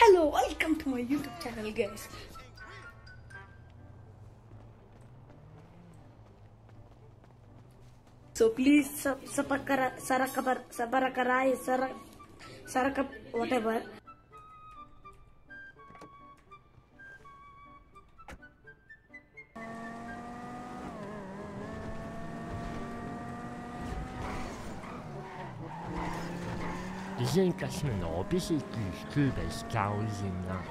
Hello, welcome to my YouTube channel, guys. So please whatever. Gesinkas men opbesigtigt købeskavlinger.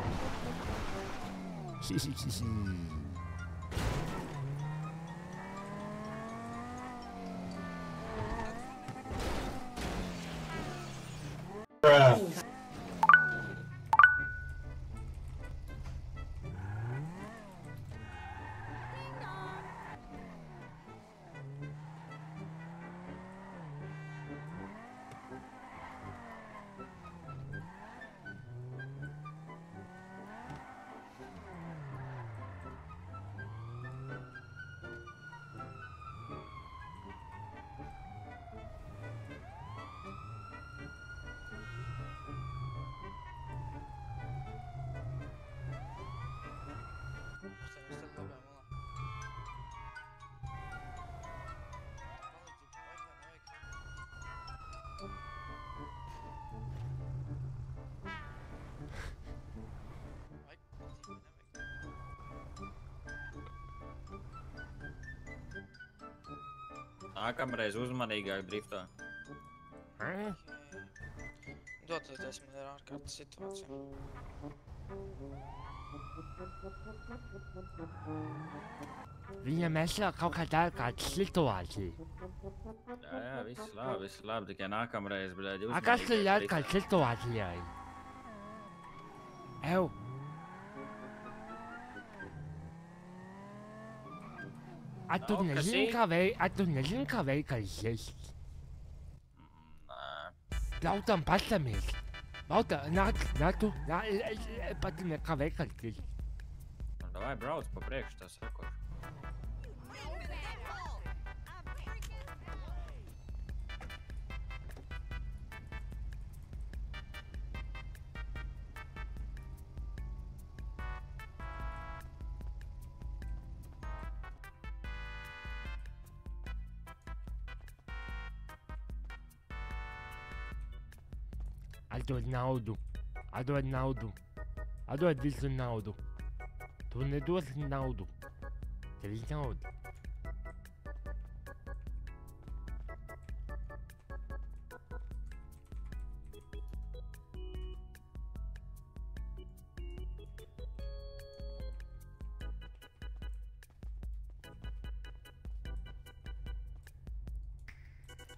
Nākamreiz uzmanīgāk driftā. Doties, man ir ārkārtas situācija. Viņam esmu kaut kādā ārkārtas situācija. Jā, viss labi, tikai nākamreiz, bļaļ, uzmanīgāk. Kas ir ārkārtas situācijai? Ew. Tu nezini, kā veikals esi? Ļauj tam pasamies. Nāk, pat nekā veikals esi. Davai brauc pa priekšu, tas sakošu. Atdod naudu. Atdod visu naudu. Tu nedosi naudu. Tev ir nauda.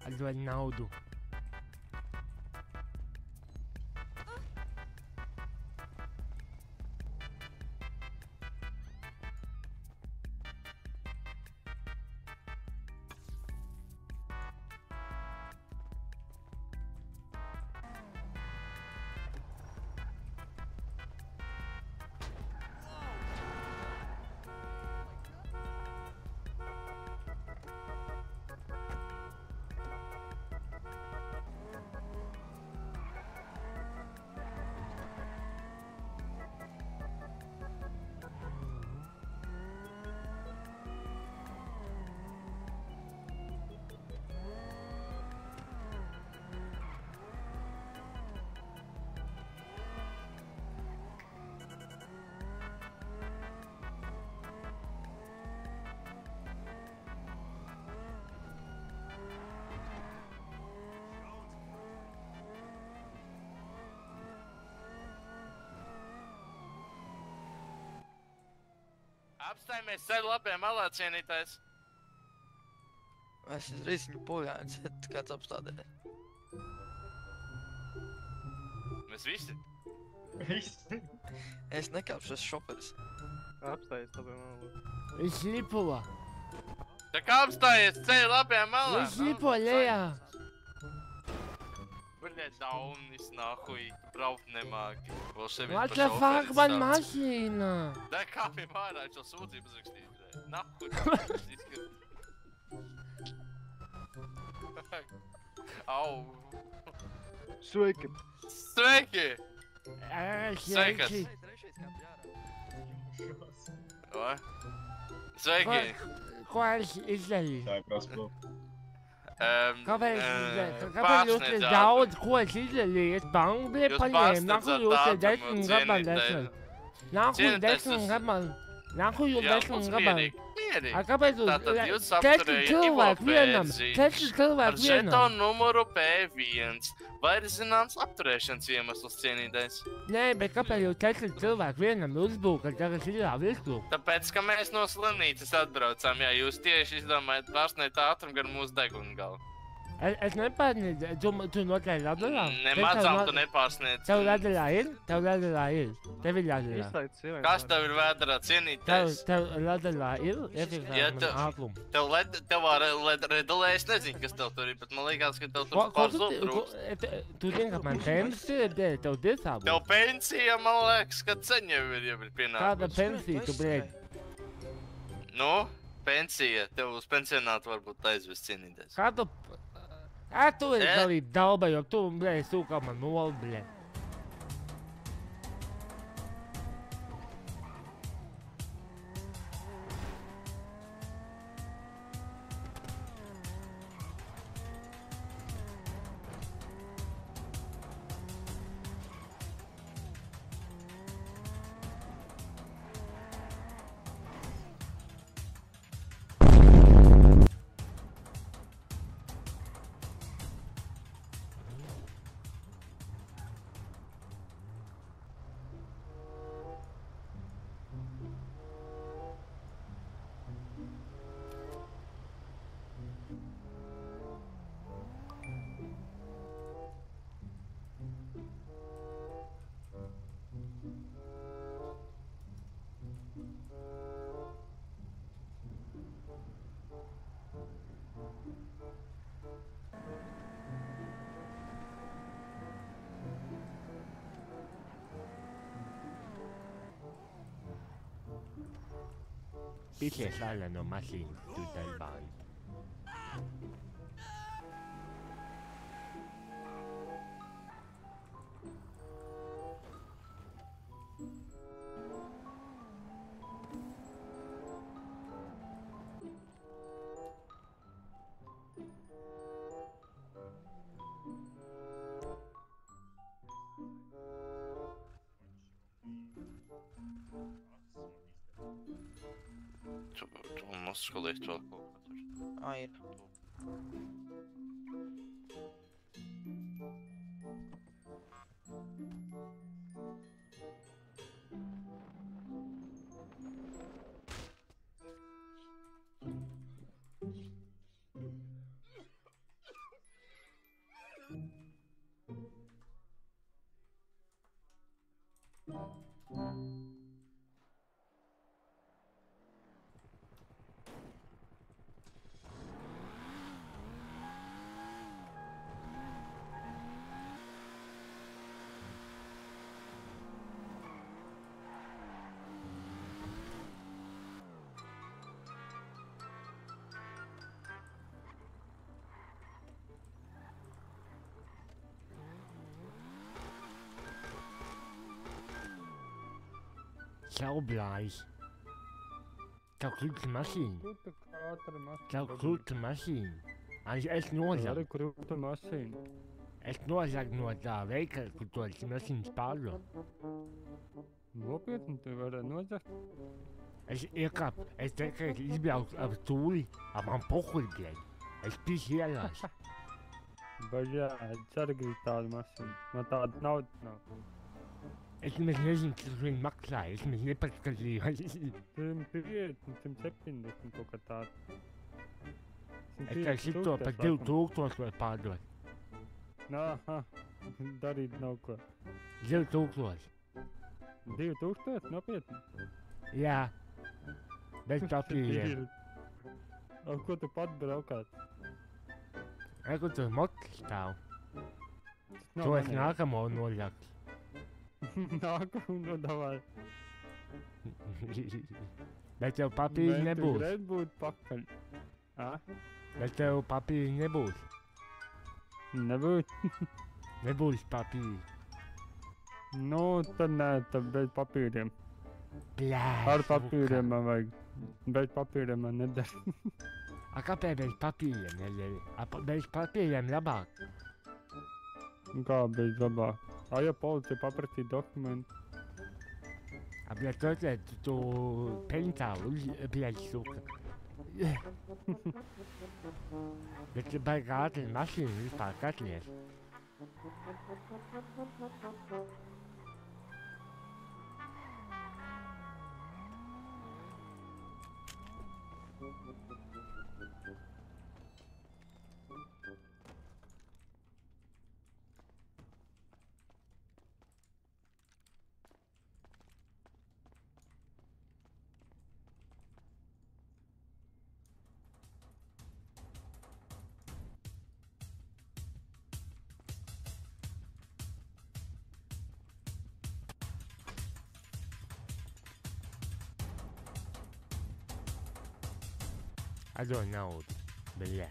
Atdod naudu. Apstājamies ceļu labajā malā, cienītājs. Es izrīz viņu pogājums, kāds apstādē. Mēs visi? Visi. Es nekāpšu, es šoperis. Apstājies labajā malā. Viņš lipo. Tā kā apstājies ceļu labajā malā? Viņš lipo lejā. Bļaļ, daunis, nahuj, braukt nemāki. What the fuck, man mašīna? Da kāpjam ārā, šo sūdzību uzrakstīt, bļaļ. Nahuj, Au. Sveiki. Sveiki! Sveikas! O? Sveiki! Ko es izdarīju? Tā ir prasība. Kāpēc jūs te daudz ko es izdarīju? Es banku biju Jūs paņēmu, naku pārsniedzat jūs te datumu, 10 gabalu cienītais. esat. Naku Cienītais, 10 gabalu. Naku jūs Jā, 10 mums gabalu. mierīgi, mierīgi. Kāpēc Tātad jūs jūs apturējāt 4 cilvēku Ivo vienam? Bērziņš 4 Ar cilvēku vienam. žetonu numuru P1. Vai ir zināms apturēšanas iemesls, cienītais? Nē, bet kāpēc jūs 4 cilvēku vienam uzbūkat, tagad ir jāvislūk? Tāpēc, ka mēs no slimnīcas atbraucām, jā, jūs tieši izdomājat pārsniegt ātrumu gar mūsu degungalu. Es nepārniedzu, tu noteikti radarā? Nemazām tu nepārsniedz. Tev radarā ir? Tev radarā ir. Tev ir radarā. Izslēdz sievieti. Kas tev ir vēdarā, cienītais? Tev radarā ir? Ja Iefiksēt tu- man ātrumu. Tev redulē, es nezinu, kas tev tur ir, bet man liekas, ka tev tur Ko pār tu zūtrūks. tu zini, ka man pensija ir dēļ, tev disā Tev būs. pensija, man liekas, ka ceņa jau ir Kāda pienākusi. pensija tu, blēd? Nu, pensija, tev uz pensionātu varbūt aizvest cienītais. Kā tu... Tu esi galīgi dalba, jo tu, blēd, sūkā man nolu, blēd. Bitte sale no mašīnu, tu dalbāji. Tu mums skolīt vēl kaut ko tur. Ir. Saublājs. Tev krūta mašīna. Krūta ātra mašīna. Tev krūta mašīna. Es nozagu. Krūta mašīna. Es nozagu no tā veikala, kur tos mašīnas pārdod. Nopietni, tu vari nozagt. Es iekāpu, es teicu, ka es izbraucu ar stūli, ar man pohuļ, blēd. Es pīši ielās. Bet jā, es arī gribu tādu mašīnu. Man tāda naudas nav. Es nemaz nezinu, cik viņi maksāja. Es nemaz nepaskatījos. 150, 170 kaut kā tāda. Es tev šito par 2000 var pārdot. Aha, darīt nav ko. 2000. 2000, nopietni? Jā. Bez papīriem. Ar ko tu pat braukāt? Kur tur motis stāv. Nav To es manējais. nākamo noļaktu. Nākamu nodavāju. Bet tev papīri nebūs. Grib būt pakaļ. Bet tev papīri nebūs. Nebūt. Nebūs papīri. Nu, tad nē, tad bez papīriem. Blēž. Ar papīriem man vajag. Bez papīriem man neder. A kāpēc bez papīriem nedēļ? Bez papīriem labāk. Kā bez labāk? Ja policija paprasīja dokumentu. Блядь, это tu pensā blядь, suka. Bet tu baigi ātri mašīnu vispār katlies. I don't know, but yeah.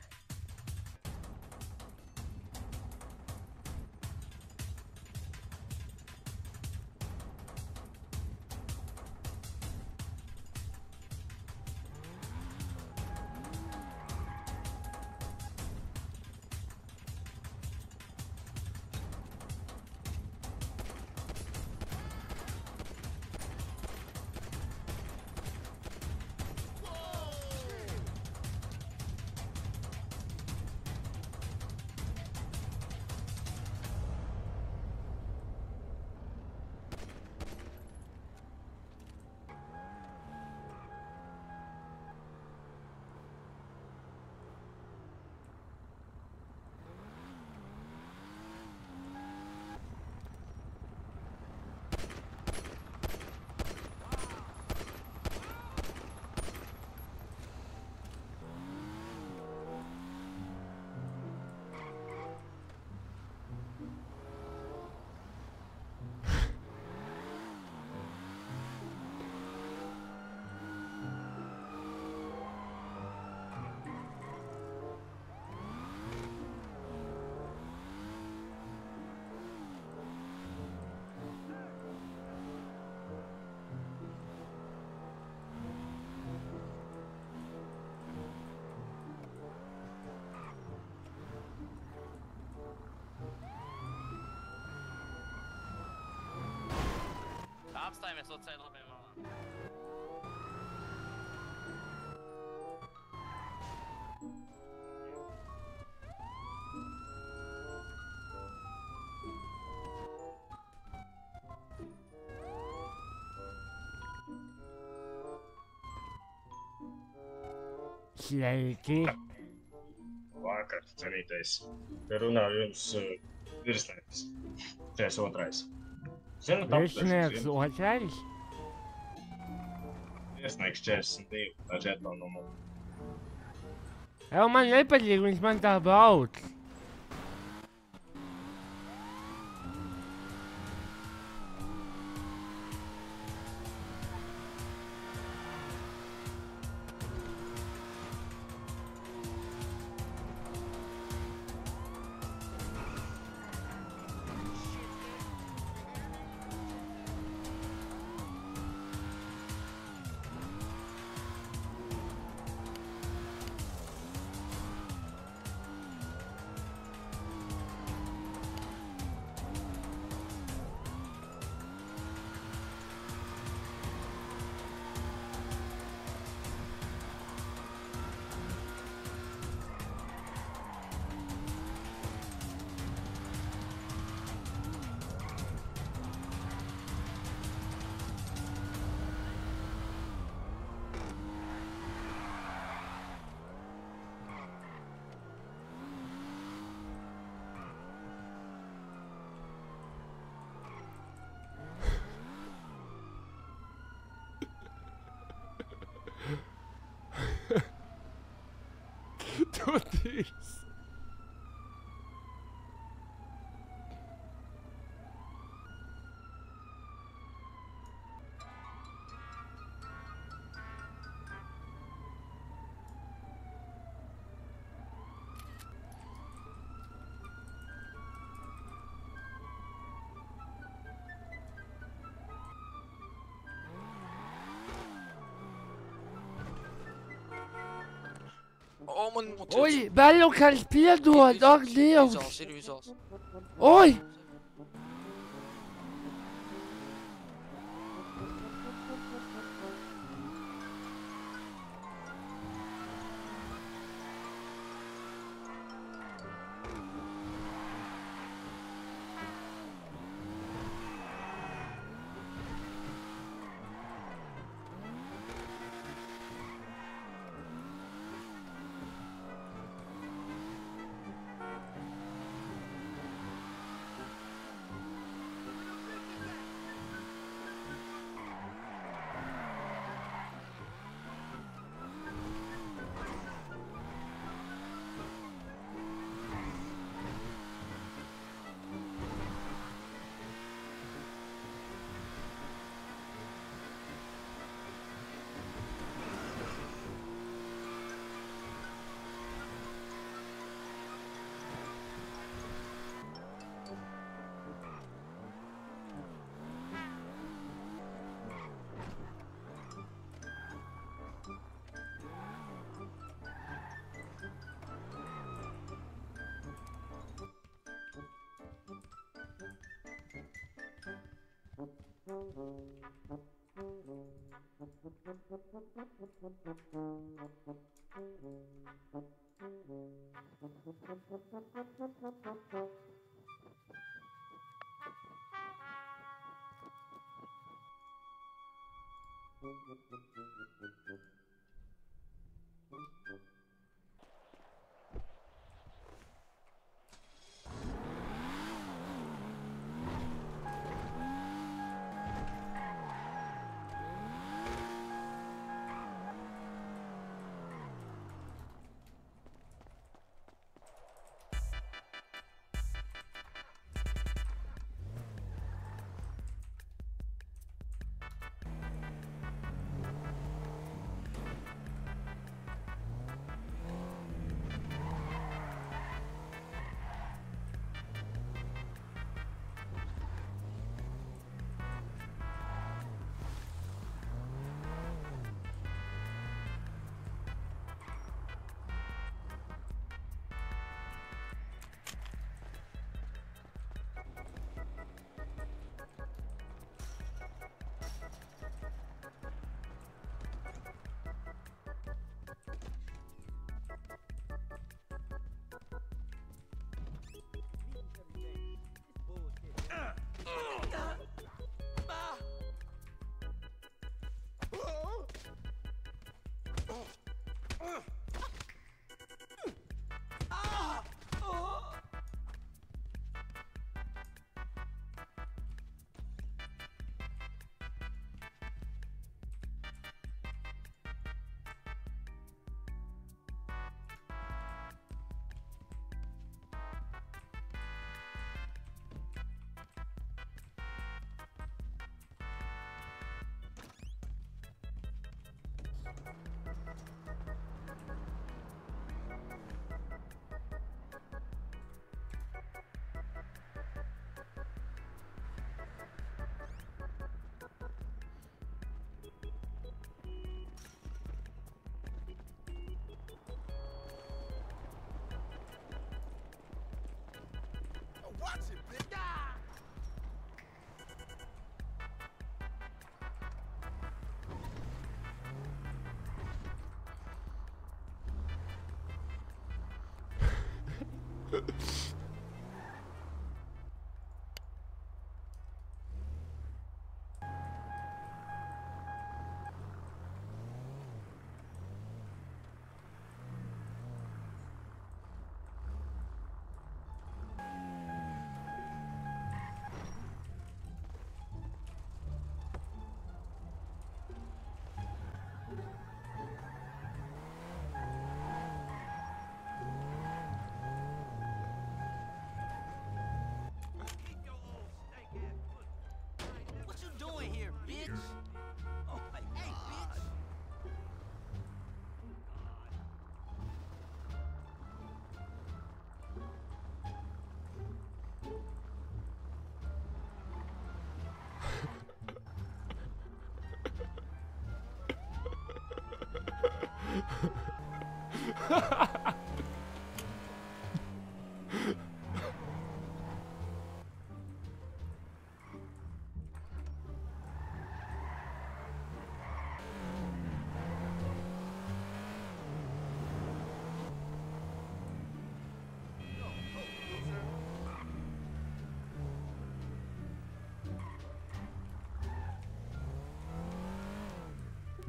Apstājamies uz ceļu labiem malām. Sveiki! Vakar, cenītais. Te runāju jums virsnieks. 42. Zinu, Virsnieks otrais? Virsnieks 42. Tā žetona numuru. Jau man nepatīk, viņš man tā brauc. Toties. Oh, man moet Ui, bello che il spirito, dog Dio. Sirius. Ui.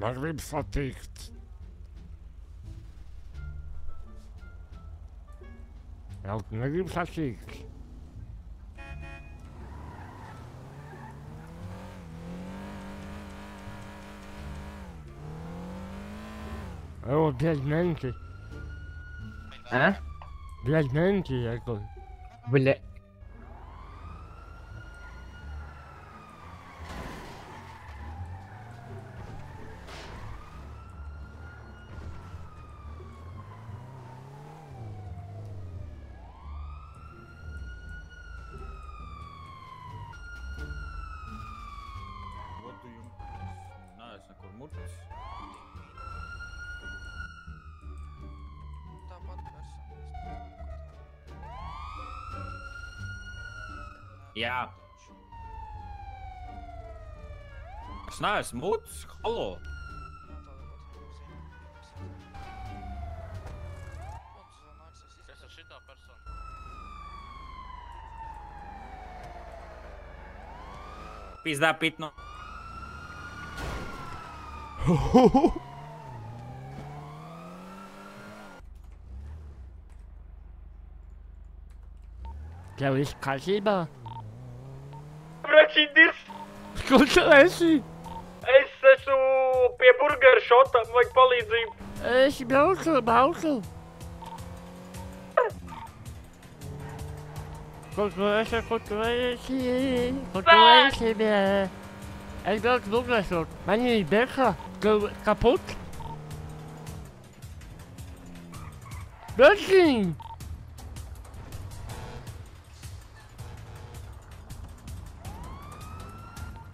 Man grib satikt. Jā, negrib satikt. O, biegnenti. Biegnenti, jako. Бля. Neesmu nekur murts. Tāpat personīgi. Jā. Es neesmu murts. Halo. Kas ar šitā personu? Pizdā pitnu. Tev viss kārtībā? Bračīdis! Kur tu esi? Es esmu pie burgera šota, vajag palīdzību. Es braucu. Kur tu esi, bē? Es braucu burgeršot. Man ir bēkā. Tu kaput? Brauciņ!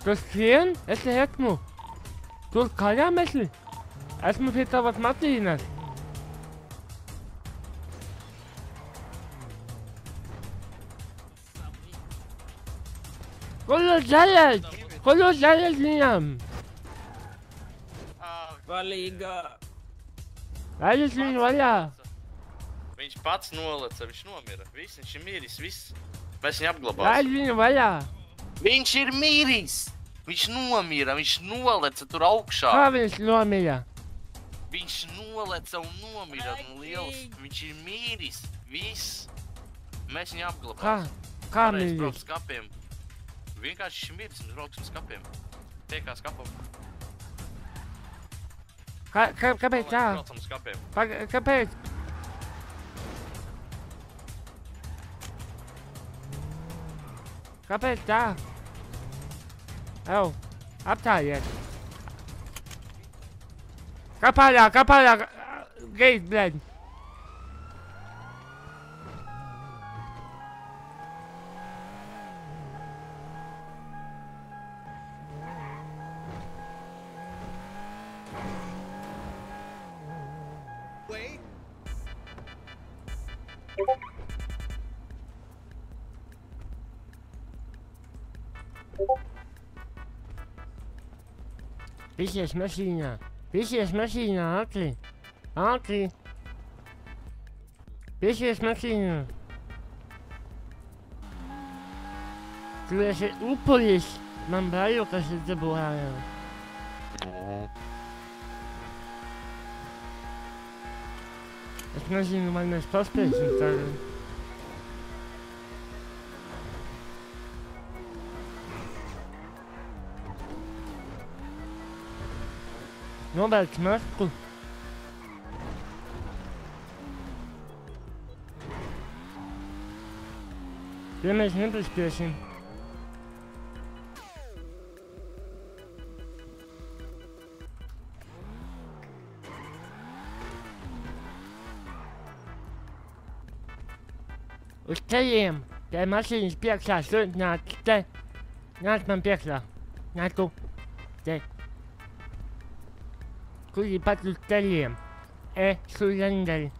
Tu skrien? Es te esmu. Tur kājām esi? Esmu pie tavas matīnas. Kur jūs zaļais viņam? Palīgā. Aizes viņu vaļā. Viņš pats noleca, viņš nomira. Viss, viņš ir miris, viss. Mēs viņu apglabāsim. Aizes viņu vaļā. Viņš ir miris! Viņš nomira, viņš noleca tur augšā. Kā viņš nomira? Viņš noleca un nomira no liels. Viņš ir miris, viss. Mēs viņu apglabāsim. Kā Pareizi, miris? brauc uz skapiem. Vienkārši viņš ir miris, mēs brauksim uz skapiem. Tiekā skapam. Kāpēc tā? Braucam uz skapiem. Kāpēc? Kāpēc tā? Au, aptājiet. Kapāļā, geit, bļaļ. Visies mašīnā, ātri. Visies mašīnā. Tu esi upuris. Man bailu, kas ir dabūjā. Es nezinu, vai mēs paspēsim tagad. Novelc masku. Ja mēs nepaspēsim. Uz ceļiem. Te mašīnas priekšā sūd nāc te. Nāc man priekšā. Nāc tu. Te. Kur ir pat uz ceļiem? surrender.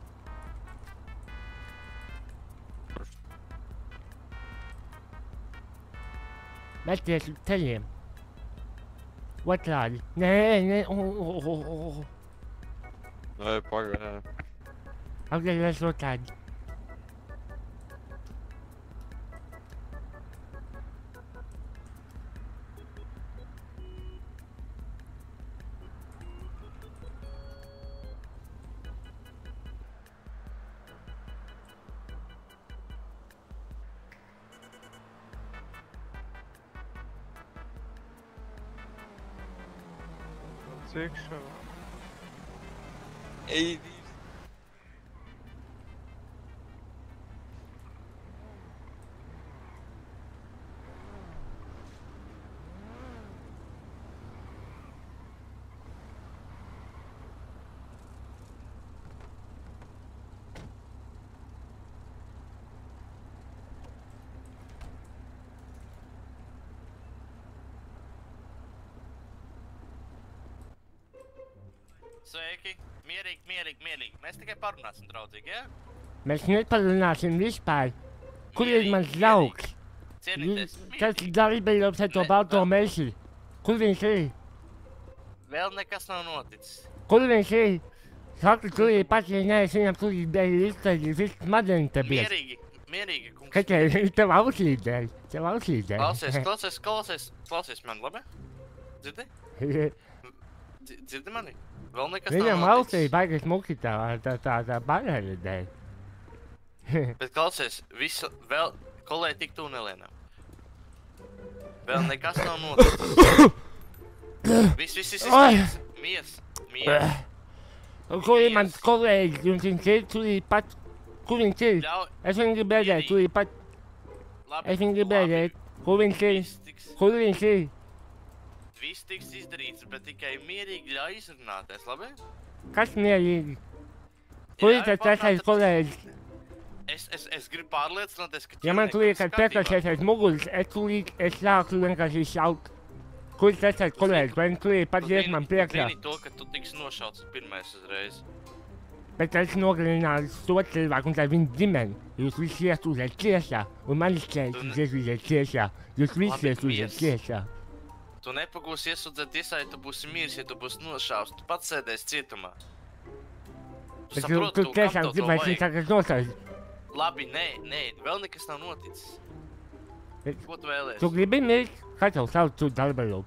Meties uz ceļiem. Otrādi. Nē, Nē, pagaidām. Atgriezies otrādi. Cik šo? Ej, Sveiki! Mierīgi. Mēs tikai parunāsim draudzīgi, jā? Mēs neparunāsim vispār. Kur ir mans draugs? Cienīties, Tas darbības ar to balto meži. Kur viņš ir? Vēl nekas nav noticis. Kur viņš ir? Saka, tu ir pats, ja neesi viņam tur dēļ iztaļīt, viss smadeni te bija. Mierīgi, kungs. Ka tev ausīs dēļ. Klausies man, labi? Dzirdi? Dzirdi mani? Vēl nekas nav Viņam noticis. ausī baigas muki tā barēļa dēļ. Bet klausies, vēl kolēģi tik tunelēnā. Vēl nekas nav noticis. Viss. Mies. Kur ir mans kolēģis, un viņš ir tur pat. Kur viņš ir? Es viņu gribu redzēt, tur ir pat. Es viņu gribu redzēt. Kur viņš ir? Kur viņš ir? Viss tiks izdarīts, bet tikai mierīgi ļauj izrunāties, labi? Kas mierīgi? Kur ir tas trešais kolēģis? Es gribu pārliecināties, ka... Ja man tur ir kāds piekrasies aiz muguras, es sāku vienkārši šaut. Kur ir trešais kolēģis? Vai tur ir pat iet man priekšā? Zini to, ka tu tiks nošauts pirmais uzreiz. Bet es nogalināju to cilvēku un tā viņa ģimeni. Jūs visi iesūdzēt tiesā, un manis čēns iesūdzēt tiesā. Jūs visi iesūdzēt tiesā. Tu nepagūsi iesūdzēt tiesā, ja tu būsi miris, ja tu būsi nošauts. Tu pats sēdēsi cietumā. Bet tu tiešām gribēsi viņu tagad nosaukt. Labi, nē, vēl nekas nav noticis. Ko tu vēlies? Tu gribi mirt? Kā tev sauc tu darbaļu?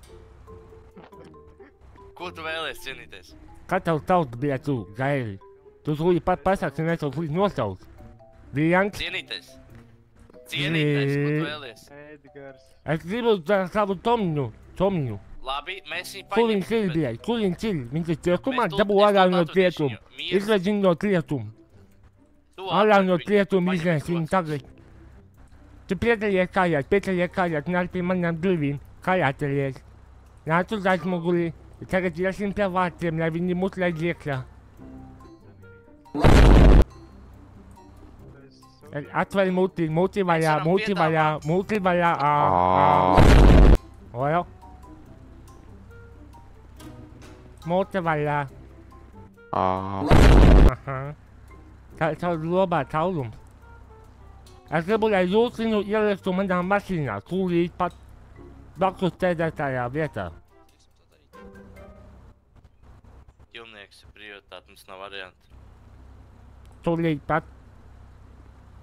Ko tu vēlies, cienīties? Kā tev sauc bija tu, gaili? Tu tūlī pat pasāks, un es tev tūlī nosauc. Viljans? Cienīties, ko tu vēlies? Edgars. Es gribu savu Tomņu. Labi, mēs viņu Kur viņš ir, bļaļ? Kur viņš ir? Viņš ir cietumā? Dabū ārā no cietuma. Izved viņu no cietuma. Ārā no cietuma izved viņu tagad. Tu piedalies kājās, nāc pie manām durvīm. Kājā telies. Nāc uz aizmugurī. Tagad iesim pie vārtiem, lai viņi mūs laid iekšā. Atver muti vaļā. Ojo. Muti vaļā. Aha. Tā ir tavu lobā taulums. Es gribu, lai jūs viņu ieliktu manā mašīnā, tūlīt pat blakus sēdētājā vietā. Ķilnieks ir prioritāte, mums nav variantu. Tūlīt pat.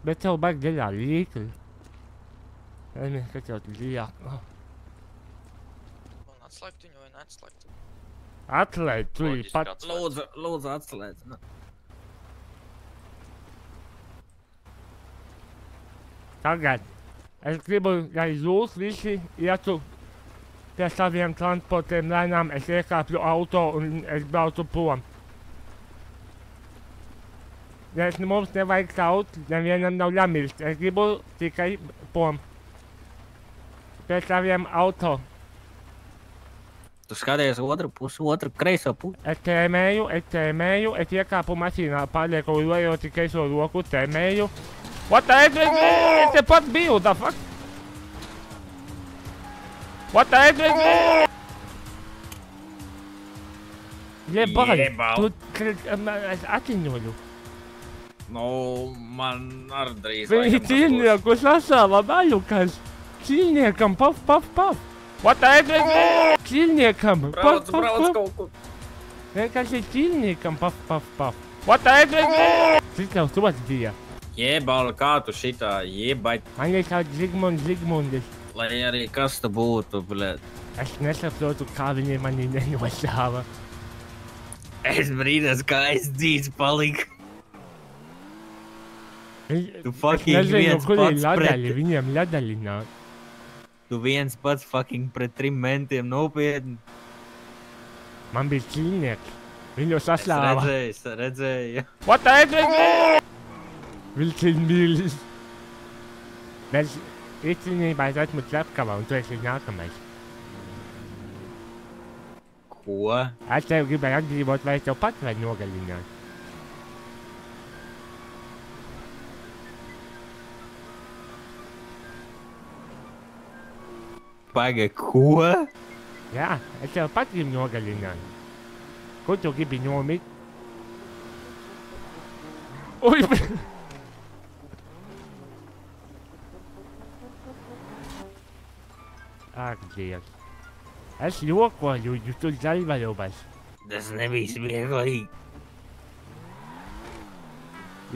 Bet tev baigi dziļā līkli. Ejmies, ka tev dziļā. Un atslēgt viņu vai neatslēgt? Atslēdz, tūlīt pat. Lūdzu, atslēdz. Tagad es gribu, lai jūs visi ietu pie saviem transportiem lēnām, es iekāpju auto un es braucu prom. Mums nevajag kaut, nevienam nav jāmirst. Es gribu tikai prom. Pie saviem auto. Tu skaties otru pusi, otru kreiso pusi. Es tēmēju, es iekāpu mašīnā, pārlieku lojot kreiso roku, tēmēju. What the heck? Es te pat biju, the fuck? What the heck? Jebal, Jebal. tu es atziņoju. Nu, man ar drīz Viņi laikam tas būs. cīnieku sasāva baļukas. Cīniekam, paf, paf, paf. What the heck? Cīniekam, paf, Brauc, paf, brauc paf. kaut kur. Vienkārši cīniekam, paf, paf, paf. What the heck? Cik tev sots bija? Jebal, kā tu šitā jebaļ, Man liekas, Zigmundis. lai arī kas tu būtu, bļēt. Es nesaprotu, kā viņi mani nenosāva. Es brīdās, kā es dzīves paliku. Tu fucking Es nezinu, viens kur ir pats ladaļi, pret... viņiem ladaļi nāk. Tu viens pats fucking pret 3 mentiem nopietni. Man bija cīnieki. Viņu Es saslāva. redzēju. What the heck? Vilcīn mīlis. Mēs īstenībā es esmu Trepkavā un tu esi nākamais. Ko? Es tev gribēju atbrīvot, vai es tev pat vai nogalināt. Paga, ko? Jā, es tev pat gribu nogalināt. Ko tu gribi nomīt? Ui! Ak, Dievs. Es jokoju, jūs tur zaļvalobas. Tas nebija smieklīgi.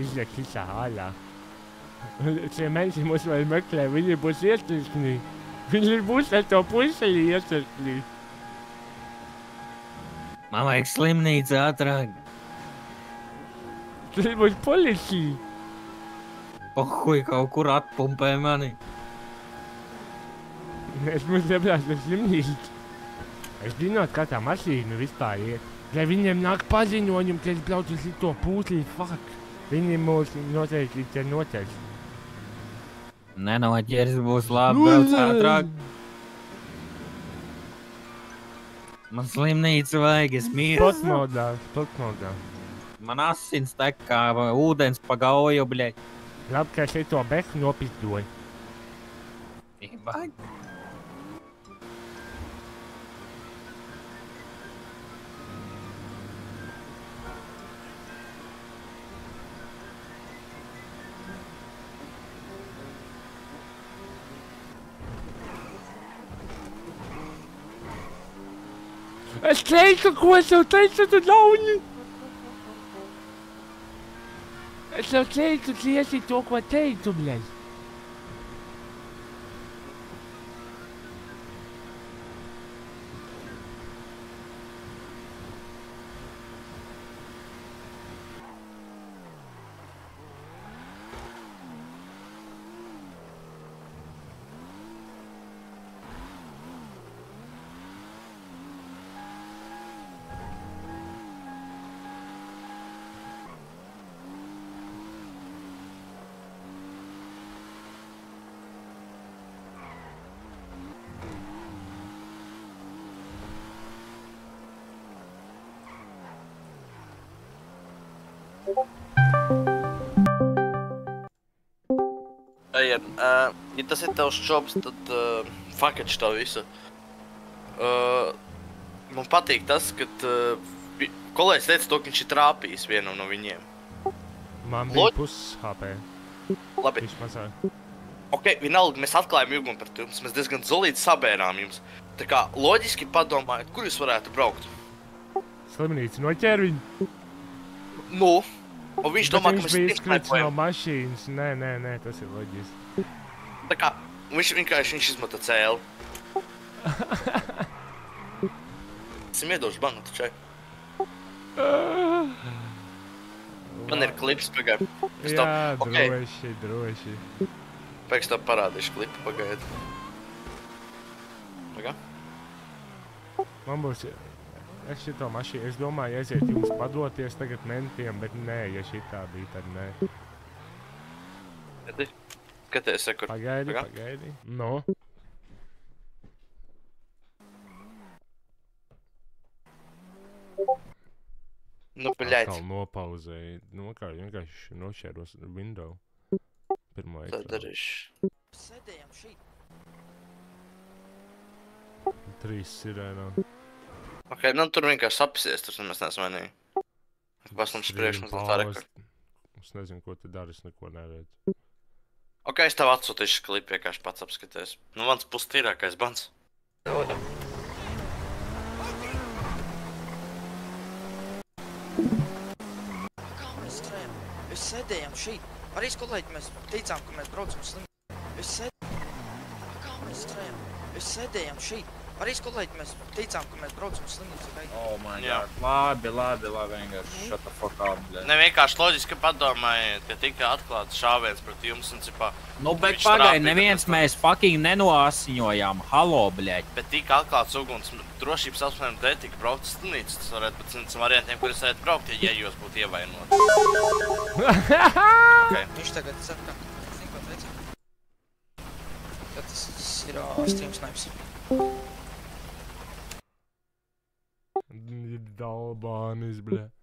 Izliek visā ārā. Šie mēneši mūs vēl meklē, viņi būs ietilsnī. Viņi būs ar to puseli ietilsnī. Man vajag slimnīcu ātrāk. Tur būs policija. Pohuj, kaut kur atpumpē mani. Es mums nebrās ar slimnīcu. Es zinot, kā tā mašīna vispār iet. Ja viņiem nāk paziņojumi, ka es braucu uz to pūsli, fuck. Viņi mūs noteikti te noteikti. Nenoķers būs labi, brauc ātrāk. Man slimnīcu vajag, es mīru. Sportmodā. Man asins tek kā ūdens pa gauju, bļeļ. Labi, ka es to beku nopizdoju. Ibaļ. Es teicu, ko es jau teicu, tu ļauņi! Es jau teicu, tiesi to, ko teicu, bļaļ. Aien, ja tas ir tavs jobs, tad fakač to visu. Man patīk tas, ka kolēģis teica to, ka viņš ir trāpījis vienam no viņiem. Man bija puses HP. Labi. Viņš mazāk. Ok, vienalga, mēs atklājam ilgumu par jums, mēs diezgan zolīti sabērām jums. Tā kā loģiski padomājiet, kur jūs varētu braukt? Slimnīca noķēra viņu. Nu, un viņš domā, ka viņš mēs bija izkrits no izsnaipojam. mašīnas. Nē, tas ir loģiski. Tā kā, viņš vienkārši izmeta cēli. Esam iedoši banu, tačai. Man ir klips, pagaid. Jā, droši. Pēc tam parādīšu klipu, pagaid. Pagā? Man būs... Es šito mašīnu, es domāju, aiziet jums padoties tagad mentiem, bet nē, ja šitā bija, tad nē. Skaties, sekur. Pagaidi. No. Nu, bļaļ. Atkal nopauzēju. Nu, kā vienkārši nošēros window. Pirmo Tā ekrānu. darīšu. Sēdējam šeit. 3 sirēnā. Ok, nu tur vienkārši sapsies, tur mēs neesam vainīgi. Paslam spriekš, mums tā rekord. Es nezinu, ko tu dari, es neko neredzu. Ok, es tev atsūtīšu klipu, vienkārši pats apskaties. Nu, mans pustīrākais bans. Kā mēs strējam? Mēs sēdējām šeit. Arī kolēģi mēs teicām, ka mēs braucam slimnīcu. Mēs strējam. Mēs sēdējām šeit. Arī kolēģi mēs teicām, ka mēs braucam slimnīcu. Oh my Jā. god. Labi, vienkārši shut the fuck up, bļet. Ne vienkārši loģiski padomājiet, ka tika atklāts šāviens pret jums un cipā. Nu, bet Viņš pagaid, trāpīja, neviens tāpēc mēs fucking nenoasiņojām. Halo, bļet. Bet tika atklāts uguns drošības apsvērums dēļ tika braukt uz slimnīcu. Tas varētu būt viens no variantiem, kurus varētu braukt, ja jūs būtu ievainoti. Okay. Viņš tagad saka, zin, ko teica? Tad tas ir stream snipes. Dalbānis, bļet.